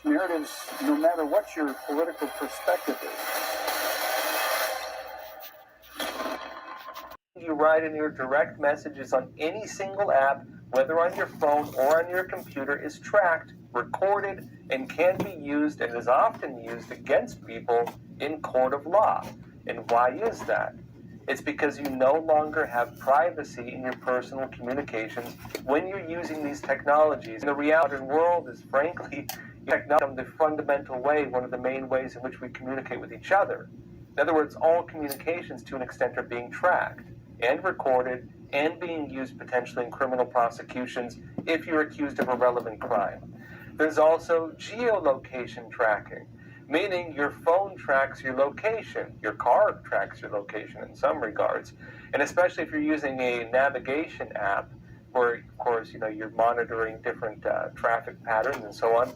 narratives, no matter what your political perspective is. You write in your direct messages on any single app, whether on your phone or on your computer, is tracked, recorded, and can be used, and is often used against people in court of law. And why is that? It's because you no longer have privacy in your personal communications when you're using these technologies. And the reality world is, frankly, technology the fundamental way, one of the main ways in which we communicate with each other. In other words, all communications to an extent are being tracked and recorded and being used potentially in criminal prosecutions if you're accused of a relevant crime. There's also geolocation tracking, meaning your phone tracks your location, your car tracks your location in some regards, and especially if you're using a navigation app where, of course, you're monitoring different traffic patterns and so on.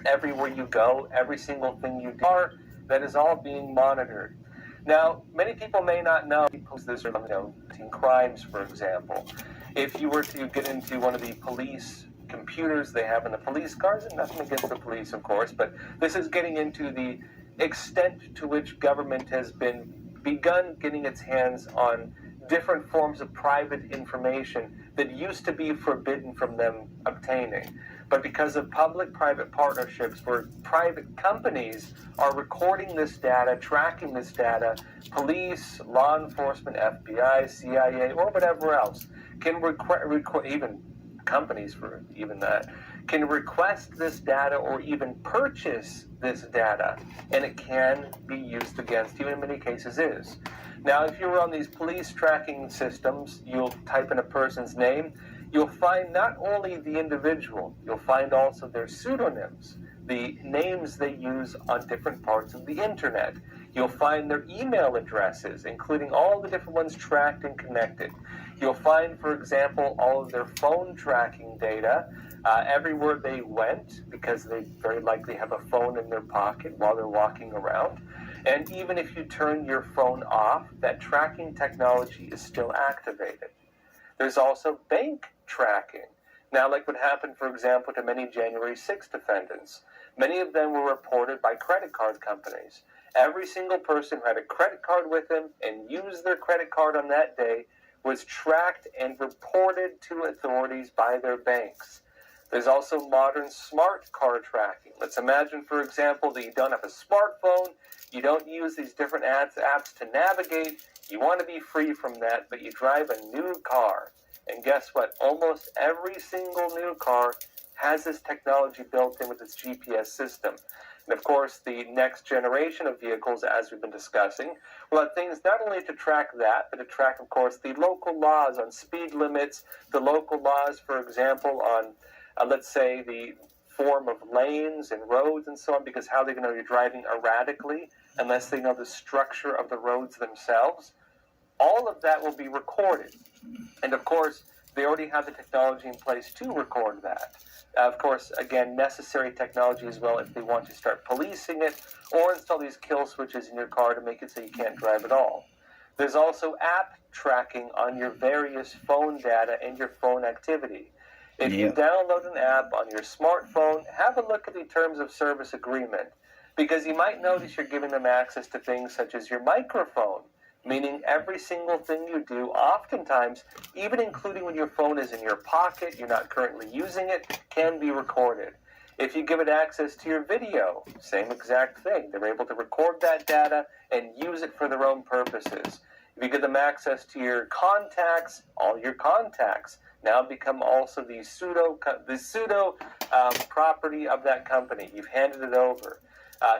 Everywhere you go, every single thing you do, that is all being monitored. Now, many people may not know this, crimes, for example. If you were to get into one of the police computers they have in the police cars, and nothing against the police, of course, but this is getting into the extent to which government has begun getting its hands on different forms of private information that used to be forbidden from them obtaining. But because of public-private partnerships where private companies are recording this data, tracking this data, police, law enforcement, FBI, CIA, or whatever else can even companies for even that, can request this data or even purchase this data, and it can be used against you, in many cases is. Now, if you're on these police tracking systems, you'll type in a person's name, you'll find not only the individual, you'll find also their pseudonyms, the names they use on different parts of the internet. You'll find their email addresses, including all the different ones tracked and connected. You'll find, for example, all of their phone tracking data, everywhere they went, because they very likely have a phone in their pocket while they're walking around. And even if you turn your phone off, that tracking technology is still activated. There's also bank tracking. Now, like what happened, for example, to many January 6th defendants, many of them were reported by credit card companies. Every single person who had a credit card with them and used their credit card on that day was tracked and reported to authorities by their banks. There's also modern smart car tracking. Let's imagine, for example, that you don't have a smartphone, you don't use these different apps to navigate, you want to be free from that, but you drive a new car. And guess what? Almost every single new car has this technology built in with its GPS system. And of course, the next generation of vehicles, as we've been discussing, will have things not only to track that, but to track, of course, the local laws on speed limits, the local laws, for example, on, let's say, the form of lanes and roads and so on, because how are they going to know you're driving erratically unless they know the structure of the roads themselves? All of that will be recorded. And of course, they already have the technology in place to record that. Of course, again, necessary technology as well if they want to start policing it or install these kill switches in your car to make it so you can't drive at all. There's also app tracking on your various phone data and your phone activity. If you download an app on your smartphone, have a look at the terms of service agreement, because you might notice you're giving them access to things such as your microphone, meaning every single thing you do, oftentimes, even including when your phone is in your pocket, you're not currently using it, can be recorded. If you give it access to your video, same exact thing. They're able to record that data and use it for their own purposes. If you give them access to your contacts, all your contacts now become also the pseudo property of that company. You've handed it over.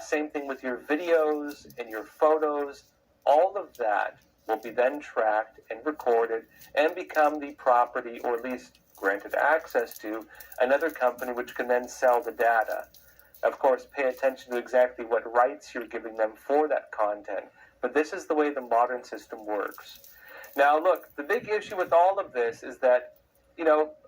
Same thing with your videos and your photos. All of that will be then tracked and recorded and become the property, or at least granted access to, another company which can then sell the data. Of course, pay attention to exactly what rights you're giving them for that content. But this is the way the modern system works. Now, look, the big issue with all of this is that,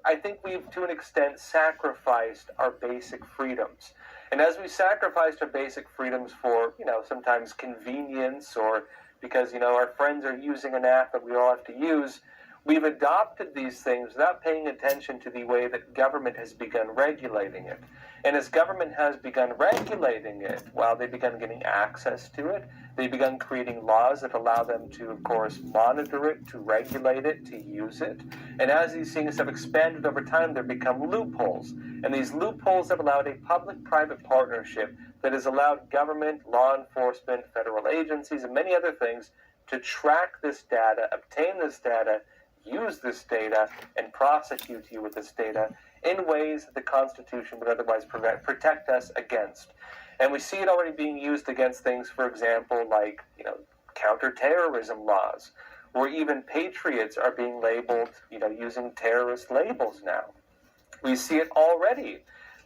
I think we've, to an extent, sacrificed our basic freedoms. And as we sacrificed our basic freedoms for, sometimes convenience, or because, our friends are using an app that we all have to use, We've adopted these things without paying attention to the way that government has begun regulating it. And as government has begun regulating it, while they begun getting access to it, they begun creating laws that allow them to, of course, monitor it, to regulate it, to use it. And as these things have expanded over time, there become loopholes. And these loopholes have allowed a public-private partnership that has allowed government, law enforcement, federal agencies, and many other things to track this data, obtain this data, use this data, and prosecute you with this data in ways that the Constitution would otherwise protect us against. And we see it already being used against things, for example, like, counterterrorism laws, where even patriots are being labeled, using terrorist labels now. We see it already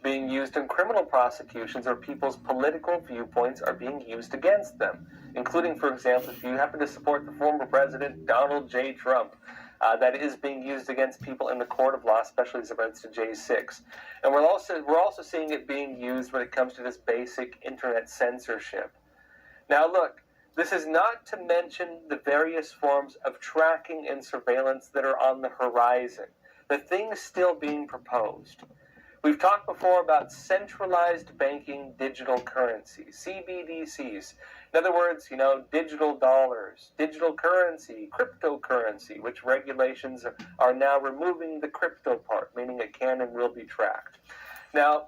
being used in criminal prosecutions where people's political viewpoints are being used against them, including, for example, if you happen to support the former president, Donald J. Trump, that is being used against people in the court of law, especially as it relates to J6. And we're also seeing it being used when it comes to this basic internet censorship. Now look, this is not to mention the various forms of tracking and surveillance that are on the horizon, the things still being proposed. We've talked before about centralized banking digital currencies, CBDCs. In other words, digital dollars, digital currency, cryptocurrency, which regulations are now removing the crypto part, meaning it can and will be tracked. Now,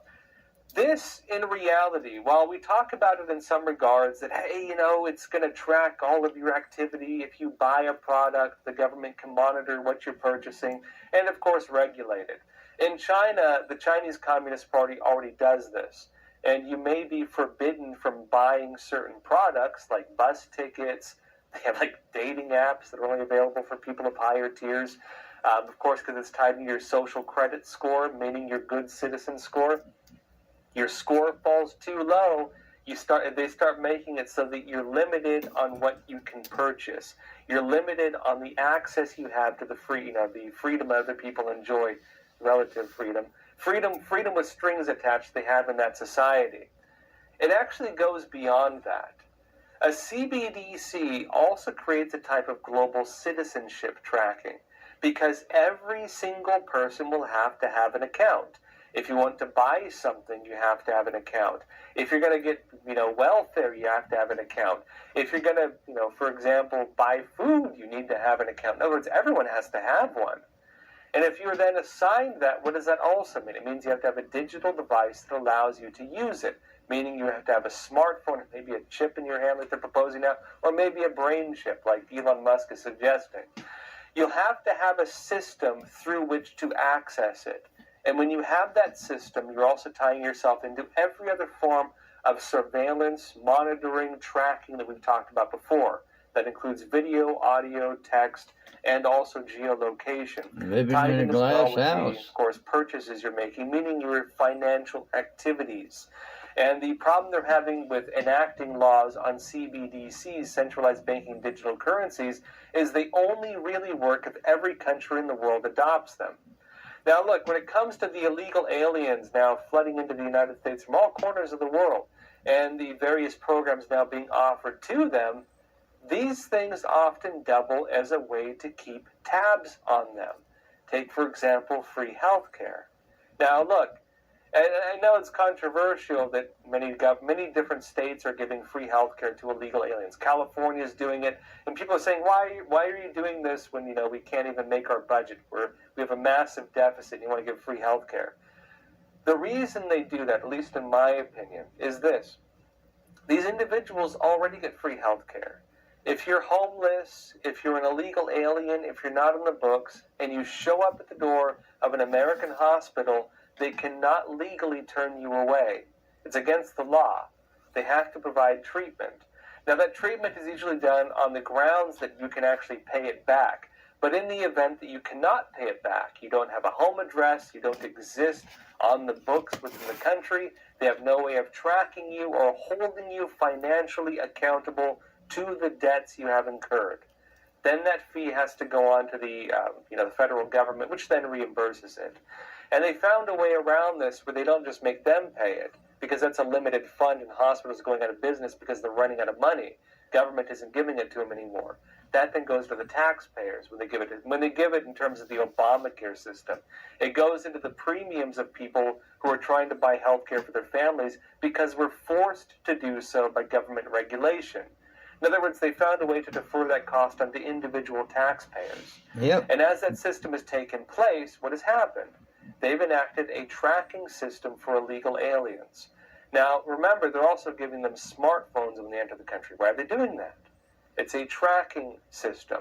this, in reality, while we talk about it in some regards, that, hey, it's going to track all of your activity. If you buy a product, the government can monitor what you're purchasing, and, of course, regulate it. In China, the Chinese Communist Party already does this, and you may be forbidden from buying certain products, like bus tickets. They have, dating apps that are only available for people of higher tiers, of course, because it's tied to your social credit score, meaning your good citizen score. Your score falls too low, they start making it so that you're limited on what you can purchase. You're limited on the access you have to the freedom other people enjoy, relative freedom. Freedom with strings attached they have in that society. It actually goes beyond that. A CBDC also creates a type of global citizenship tracking, because every single person will have to have an account. If you want to buy something, you have to have an account. If you're going to get, welfare, you have to have an account. If you're going to, for example, buy food, you need to have an account. In other words, everyone has to have one. And if you're then assigned that, what does that also mean? It means you have to have a digital device that allows you to use it, meaning you have to have a smartphone, maybe a chip in your hand like they're proposing now, or maybe a brain chip like Elon Musk is suggesting. You'll have to have a system through which to access it. And when you have that system, you're also tying yourself into every other form of surveillance, monitoring, tracking that we've talked about before. That includes video, audio, text, and also geolocation. Living in a glass house. Of course, purchases you're making, meaning your financial activities. And the problem they're having with enacting laws on CBDCs, centralized banking digital currencies, is they only really work if every country in the world adopts them. Now look, when it comes to the illegal aliens now flooding into the United States from all corners of the world, and the various programs now being offered to them, these things often double as a way to keep tabs on them. Take, for example, free health care. Now look, and I know it's controversial that many different states are giving free health care to illegal aliens. California is doing it, and people are saying, why are you doing this when we can't even make our budget? We have a massive deficit and you want to give free health care. The reason they do that, at least in my opinion, is this. These individuals already get free health care. If you're homeless, if you're an illegal alien, if you're not on the books, and you show up at the door of an American hospital, they cannot legally turn you away. It's against the law. They have to provide treatment. Now, that treatment is usually done on the grounds that you can actually pay it back. But in the event that you cannot pay it back, you don't have a home address, you don't exist on the books within the country, they have no way of tracking you or holding you financially accountable to the debts you have incurred. Then that fee has to go on to the federal government, which then reimburses it. And they found a way around this where they don't just make them pay it, because that's a limited fund and hospitals going out of business because they're running out of money. government isn't giving it to them anymore. That then goes to the taxpayers when they give it in terms of the Obamacare system. It goes into the premiums of people who are trying to buy health care for their families because we're forced to do so by government regulation. In other words, they found a way to defer that cost onto individual taxpayers. Yep. And as that system has taken place, what has happened? They've enacted a tracking system for illegal aliens. Now, remember, they're also giving them smartphones when they enter the country. Why are they doing that? It's a tracking system.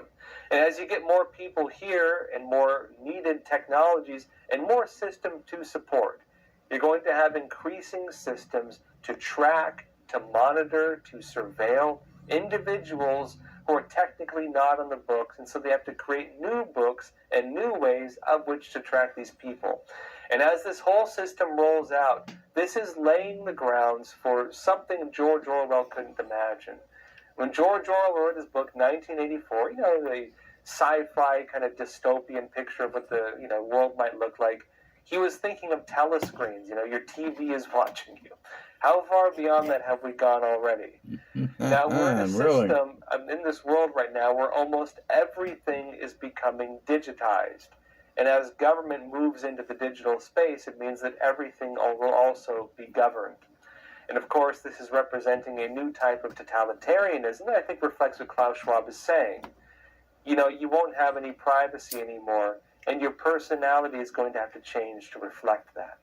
And as you get more people here and more needed technologies and more system to support, you're going to have increasing systems to track, to monitor, to surveil individuals who are technically not on the books, and so they have to create new books and new ways of which to track these people. And as this whole system rolls out, this is laying the grounds for something George Orwell couldn't imagine. When George Orwell wrote his book 1984, the sci-fi kind of dystopian picture of what the world might look like, he was thinking of telescreens. Your TV is watching you. How far beyond that have we gone already? Now we're in a system, in this world right now, where almost everything is becoming digitized. And as government moves into the digital space, it means that everything will also be governed. And of course, this is representing a new type of totalitarianism that I think reflects what Klaus Schwab is saying. You won't have any privacy anymore, and your personality is going to have to change to reflect that.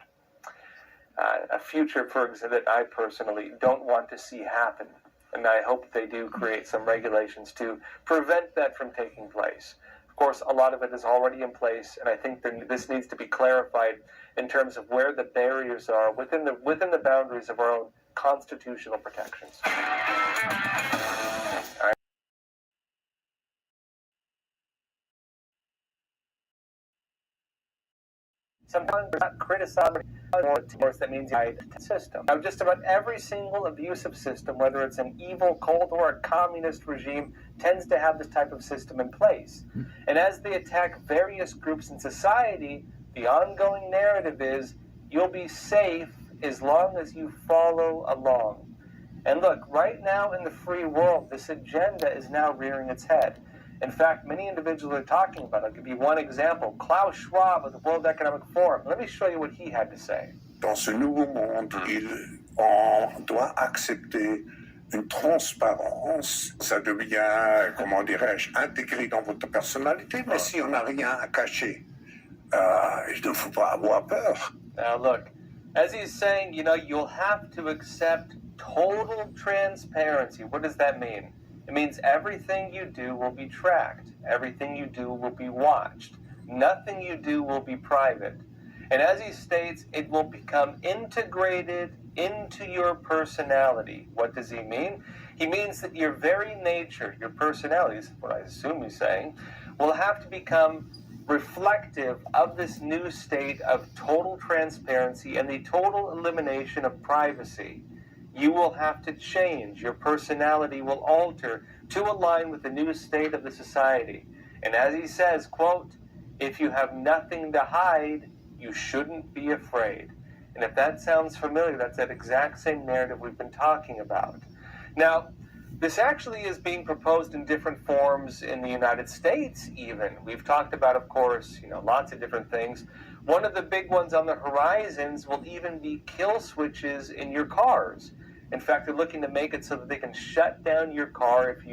A future, for example, that I personally don't want to see happen. And I hope they do create some regulations to prevent that from taking place. Of course, a lot of it is already in place, and I think this needs to be clarified in terms of where the barriers are within the boundaries of our own constitutional protections. All right. Sometimes we're not criticizing that means the system. Now, just about every single abusive system, whether it's an evil Cold War or communist regime, tends to have this type of system in place. And as they attack various groups in society, the ongoing narrative is, you'll be safe as long as you follow along. And look, right now in the free world, this agenda is now rearing its head. In fact, many individuals are talking about it. I'll give you one example. Klaus Schwab of the World Economic Forum. Let me show you what he had to say. Dans ce nouveau monde, on doit accepter une transparence. Ça devient, comment dirais-je, intégré dans votre personnalité. Mais si on n'a rien à cacher, il ne faut pas avoir peur. Now look, as he's saying, you'll have to accept total transparency. What does that mean? It means everything you do will be tracked. Everything you do will be watched. Nothing you do will be private. And as he states, it will become integrated into your personality. What does he mean? He means that your very nature, your personality, is what I assume he's saying, will have to become reflective of this new state of total transparency and the total elimination of privacy. You will have to change. Your personality will alter to align with the new state of the society. And as he says, quote, if you have nothing to hide, you shouldn't be afraid. And if that sounds familiar, that's that exact same narrative we've been talking about. Now, this actually is being proposed in different forms in the United States even. We've talked about, of course, lots of different things. One of the big ones on the horizons will even be kill switches in your cars. In fact, they're looking to make it so that they can shut down your car if you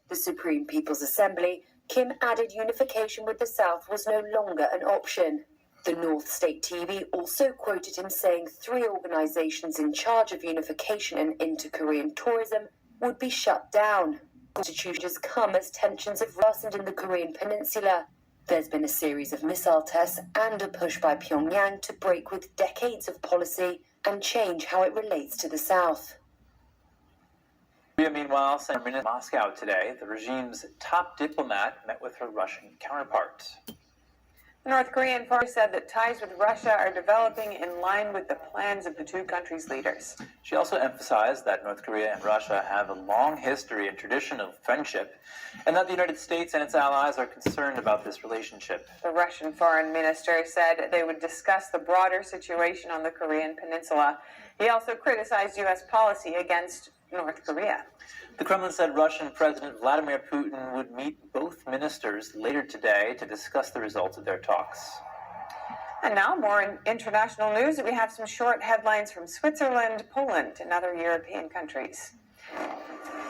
the Supreme People's Assembly, Kim added unification with the South was no longer an option. The North State TV also quoted him saying 3 organizations in charge of unification and inter-Korean tourism would be shut down. Constitutions come as tensions have worsened in the Korean peninsula. There's been a series of missile tests and a push by Pyongyang to break with decades of policy and change how it relates to the South. Meanwhile, Senator in Moscow today, the regime's top diplomat met with her Russian counterpart. North Korean force said that ties with Russia are developing in line with the plans of the two countries' leaders. She also emphasized that North Korea and Russia have a long history and tradition of friendship, and that the United States and its allies are concerned about this relationship. The Russian foreign minister said they would discuss the broader situation on the Korean peninsula. He also criticized U.S. policy against North Korea. The Kremlin said Russian President Vladimir Putin would meet both ministers later today to discuss the results of their talks. And now, more in international news. We have some short headlines from Switzerland, Poland, and other European countries.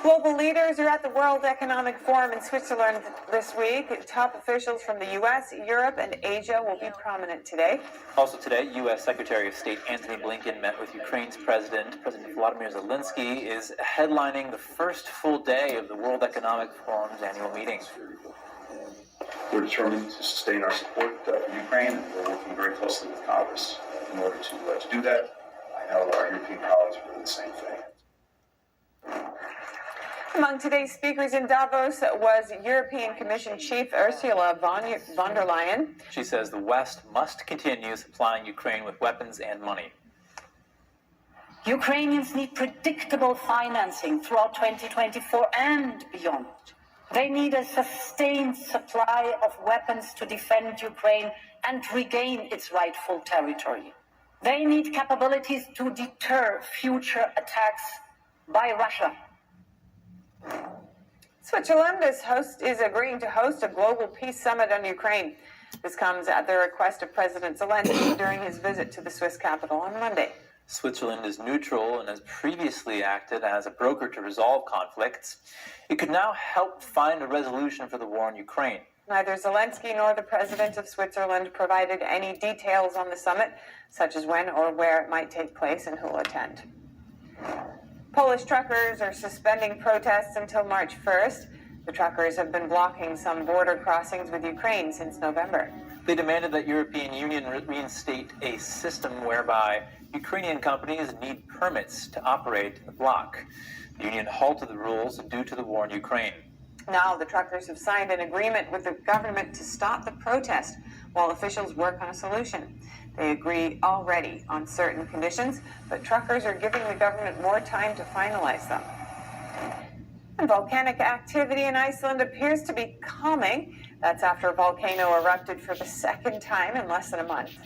Global leaders are at the World Economic Forum in Switzerland this week. Top officials from the U.S., Europe, and Asia will be prominent today. Also today, U.S. Secretary of State Antony Blinken met with Ukraine's President Volodymyr Zelensky, is headlining the first full day of the World Economic Forum's annual meeting. We're determined to sustain our support for Ukraine, and we're working very closely with Congress in order to do that. I know our European colleagues are doing the same thing. Among today's speakers in Davos was European Commission Chief Ursula von der Leyen. She says the West must continue supplying Ukraine with weapons and money. Ukrainians need predictable financing throughout 2024 and beyond. They need a sustained supply of weapons to defend Ukraine and regain its rightful territory. They need capabilities to deter future attacks by Russia. Switzerland is agreeing to host a global peace summit on Ukraine. This comes at the request of President Zelensky during his visit to the Swiss capital on Monday. Switzerland is neutral and has previously acted as a broker to resolve conflicts. It could now help find a resolution for the war in Ukraine. Neither Zelensky nor the president of Switzerland provided any details on the summit, such as when or where it might take place and who will attend. Polish truckers are suspending protests until March 1st. The truckers have been blocking some border crossings with Ukraine since November. They demanded that European Union reinstate a system whereby Ukrainian companies need permits to operate in the bloc. The union halted the rules due to the war in Ukraine. Now the truckers have signed an agreement with the government to stop the protest while officials work on a solution. They agree already on certain conditions, but truckers are giving the government more time to finalize them. And volcanic activity in Iceland appears to be calming. That's after a volcano erupted for the second time in less than a month.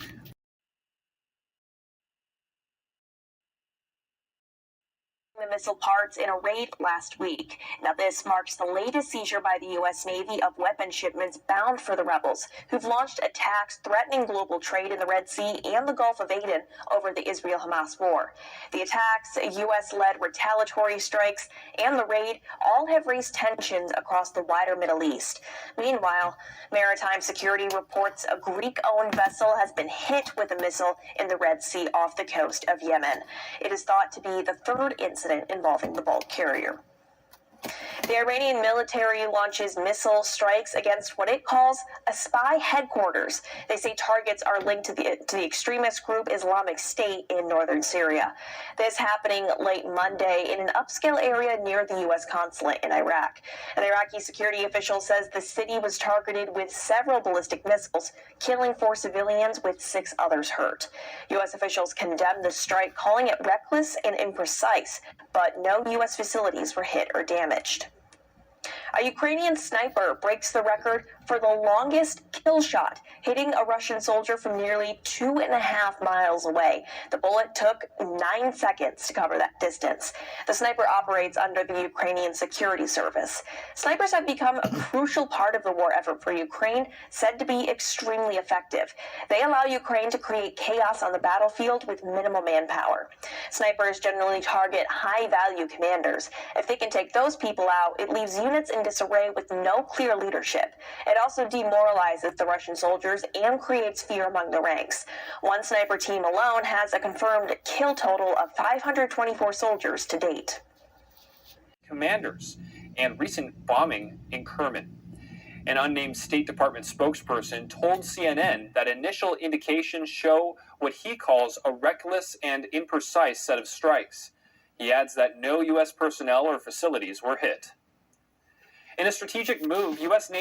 The missile parts in a raid last week. Now this marks the latest seizure by the U.S. Navy of weapon shipments bound for the rebels, who've launched attacks threatening global trade in the Red Sea and the Gulf of Aden over the Israel-Hamas war. The attacks, U.S.-led retaliatory strikes, and the raid all have raised tensions across the wider Middle East. Meanwhile, maritime security reports a Greek-owned vessel has been hit with a missile in the Red Sea off the coast of Yemen. It is thought to be the third incident involving the bulk carrier. The Iranian military launches missile strikes against what it calls a spy headquarters. They say targets are linked to the extremist group Islamic State in northern Syria. This happening late Monday in an upscale area near the U.S. consulate in Iraq. An Iraqi security official says the city was targeted with several ballistic missiles, killing 4 civilians with 6 others hurt. U.S. officials condemned the strike, calling it reckless and imprecise, but no U.S. facilities were hit or damaged. A Ukrainian sniper breaks the record for the longest kill shot, hitting a Russian soldier from nearly 2.5 miles away. The bullet took 9 seconds to cover that distance. The sniper operates under the Ukrainian Security Service. Snipers have become a crucial part of the war effort for Ukraine, said to be extremely effective. They allow Ukraine to create chaos on the battlefield with minimal manpower. Snipers generally target high-value commanders. If they can take those people out, it leaves units in disarray with no clear leadership. It also demoralizes the Russian soldiers and creates fear among the ranks. One sniper team alone has a confirmed kill total of 524 soldiers to date. Commanders and recent bombing in Kerman. An unnamed State Department spokesperson told CNN that initial indications show what he calls a reckless and imprecise set of strikes. He adds that no U.S. personnel or facilities were hit. In a strategic move, U.S. Navy